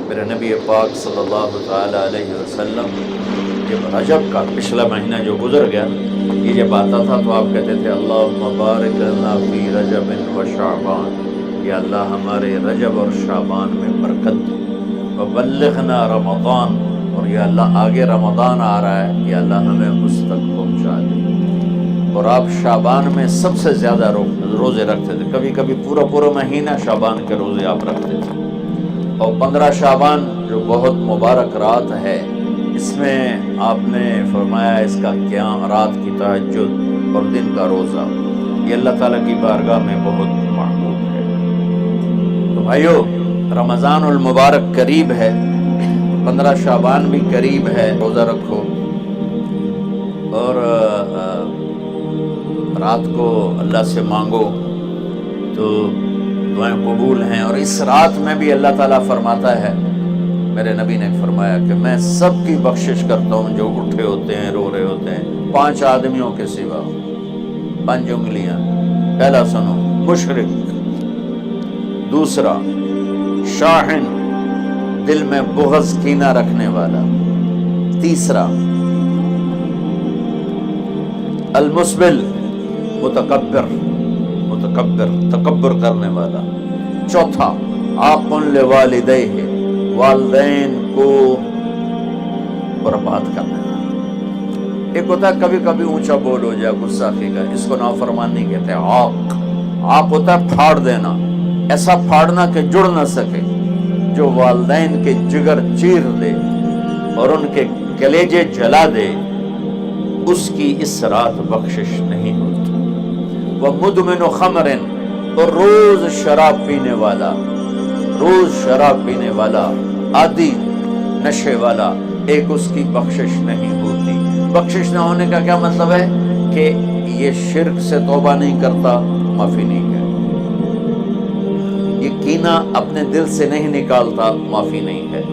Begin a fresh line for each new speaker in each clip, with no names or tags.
میرے نبی پاک صلی اللہ تعالیٰ علیہ وسلم جب رجب کا پچھلا مہینہ جو گزر گیا یہ جب آتا تھا تو آپ کہتے تھے اللہم بارک لنا فی رجب و شعبان، یا اللہ ہمارے رجب اور شعبان میں برکت دے، وبلغنا رمضان، اور یا اللہ آگے رمضان آ رہا ہے، یا اللہ ہمیں اس تک پہنچا دے۔ اور آپ شعبان میں سب سے زیادہ روزے رکھتے تھے، کبھی کبھی پورا مہینہ شعبان کے روزے آپ رکھتے تھے۔ اور 15 شعبان جو بہت مبارک رات ہے، اس میں آپ نے فرمایا اس کا قیام، رات کی تہجد اور دن کا روزہ، یہ اللہ تعالیٰ کی بارگاہ میں بہت محبوب ہے۔ تو بھائیو، رمضان المبارک قریب ہے، 15 شعبان بھی قریب ہے، روزہ رکھو اور رات کو اللہ سے مانگو تو دعائیں قبول ہیں۔ اور اس رات میں بھی اللہ تعالیٰ فرماتا ہے، میرے نبی نے فرمایا کہ میں سب کی بخشش کرتا ہوں جو اٹھے ہوتے ہیں، رو رہے ہوتے ہیں، 5 آدمیوں کے سوا، 5 انگلیاں۔ پہلا سنو، مشرک، دوسرا شاحن، دل میں بغض کینہ رکھنے والا، تیسرا المسبل، متکبر تکبر کرنے والا، چوتھا عاق لوالدیہ، والدین کو برباد کرنے والا۔ ایک ہوتا ہے کبھی کبھی اونچا بول ہو جائے، گستاخی کا، اس کو نافرمانی کہتے ہیں۔ عاق ہوتا ہے پھاڑ دینا، ایسا پھاڑنا کہ جڑ نہ سکے، جو والدین کے جگر چیر دے اور ان کے کلیجے جلا دے، اس کی اس رات بخشش نہیں ہوتی۔ وہ مدمن خمر، اور روز شراب پینے والا، عادی نشے والا، ایک اس کی بخشش نہیں ہوتی۔ بخشش نہ ہونے کا کیا مطلب ہے؟ کہ یہ شرک سے توبہ نہیں کرتا، معافی نہیں ہے، یہ کینہ اپنے دل سے نہیں نکالتا، معافی نہیں ہے،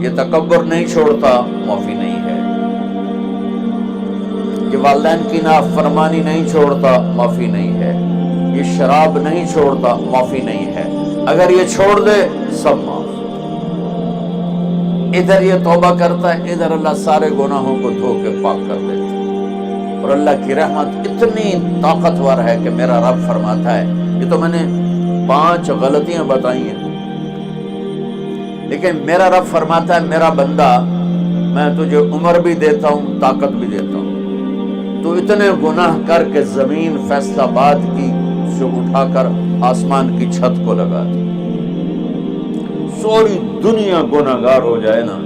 یہ تکبر نہیں چھوڑتا، معافی نہیں ہے، یہ والدین کی نافرمانی نہیں چھوڑتا، معافی نہیں ہے، یہ شراب نہیں چھوڑتا، معافی نہیں ہے۔ اگر یہ چھوڑ دے سب معاف۔ ادھر یہ توبہ کرتا ہے، ادھر اللہ سارے گناہوں کو دھو کے پاک کر دیتا ہے۔ اور اللہ کی رحمت اتنی طاقتور ہے کہ میرا رب فرماتا ہے، یہ تو میں نے 5 غلطیاں بتائی ہیں، لیکن میرا رب فرماتا ہے میرا بندہ، میں تجھے عمر بھی دیتا ہوں، طاقت بھی دیتا ہوں، تو اتنے گناہ کر کے زمین فیصل آباد کی سے اٹھا کر آسمان کی چھت کو لگا دی، ساری دنیا گناہ گار ہو جائے نا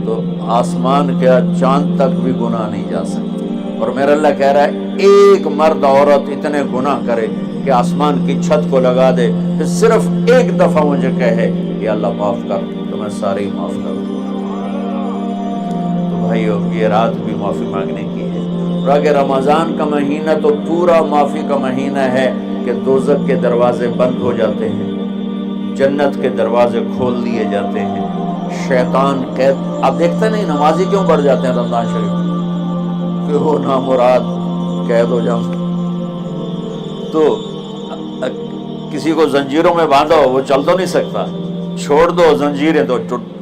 تو آسمان کیا چاند تک بھی گناہ نہیں جا سکتی۔ اور میرا اللہ کہہ رہا ہے ایک مرد عورت اتنے گناہ کرے کہ آسمان کی چھت کو لگا دے، پھر صرف ایک دفعہ مجھے کہے کہ اللہ معاف کر، تو میں سارے ہی معاف کر دوں۔ تو بھائیو، یہ رات بھی معافی مانگنے کی ہے۔ اور اگر رمضان کا مہینہ تو پورا معافی کا مہینہ ہے کہ دوزخ کے دروازے بند ہو جاتے ہیں، جنت کے دروازے کھول دیے جاتے ہیں، شیطان قید، آپ دیکھتے نہیں نمازی کیوں بڑھ جاتے ہیں رمضان شریف میں، کہ وہ نامراد قید ہو جاؤں۔ تو کسی کو زنجیروں میں باندھو، وہ چل تو نہیں سکتا، چھوڑ دو زنجیریں تو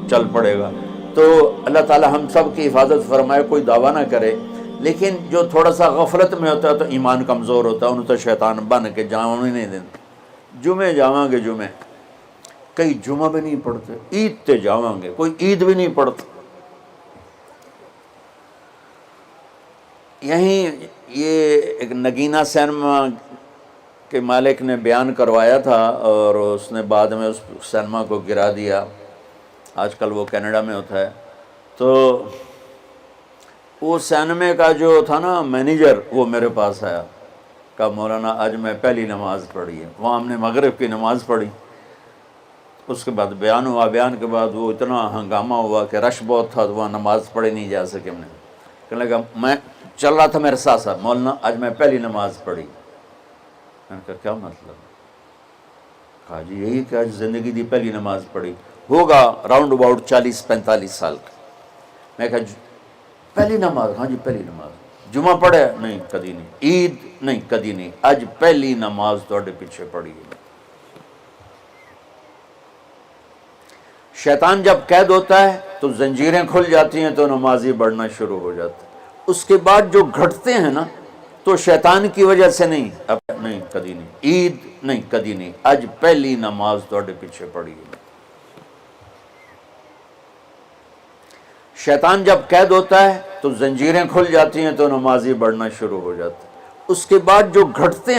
چل پڑے گا۔ تو اللہ تعالی ہم سب کی حفاظت فرمائے، کوئی دعویٰ نہ کرے، لیکن جو تھوڑا سا غفلت میں ہوتا ہے تو ایمان کمزور ہوتا ہے، انہوں تو شیطان بن کے جاؤں ہی نہیں دیتا۔ جمعے جاواں گے، جمعے کئی جمعہ بھی نہیں پڑھتے، عید تے جاواں گے، کوئی عید بھی نہیں پڑھتا۔ یہیں یہ ایک نگینہ سینما کے مالک نے بیان کروایا تھا اور اس نے بعد میں اس سینما کو گرا دیا، آج کل وہ کینیڈا میں ہوتا ہے۔ تو وہ سینمے کا جو تھا نا مینیجر، وہ میرے پاس آیا، کہا مولانا آج میں پہلی نماز پڑھی ہے۔ وہاں ہم نے مغرب کی نماز پڑھی، اس کے بعد بیان ہوا، بیان کے بعد وہ اتنا ہنگامہ ہوا کہ رش بہت تھا، تو وہاں نماز پڑھی نہیں جا سکے۔ ہم نے کہنے لگا، میں چل رہا تھا میرے ساتھ ساتھ، مولانا آج میں پہلی نماز پڑھی۔ میں نے کہا کیا مطلب؟ کہا جی یہی کہ آج زندگی دی پہلی نماز پڑھی، ہوگا راؤنڈ اباؤٹ 40-45 سال کا۔ میں کہا پہلی نماز؟ ہاں جی پہلی نماز۔ جمعہ پڑھے؟ نہیں کدی نہیں۔ عید؟ نہیں کدی نہیں، اج پہلی نماز تواڈے پیچھے پڑھی ہے۔ شیطان جب قید ہوتا ہے تو زنجیریں کھل جاتی ہیں تو نمازی بڑھنا شروع ہو جاتا ہے۔ اس کے بعد جو گھٹتے ہیں نا تو شیطان کی وجہ سے نہیں، اب نہیں، کدی نہیں، عید نہیں، کدی نہیں، آج پہلی نماز توڑے پیچھے پڑی ہے۔ شیطان جب قید ہوتا ہے تو زنجیریں کھل جاتی ہیں تو نمازی بڑھنا شروع ہو جاتا ہے۔ اس کے بعد جو گھٹتے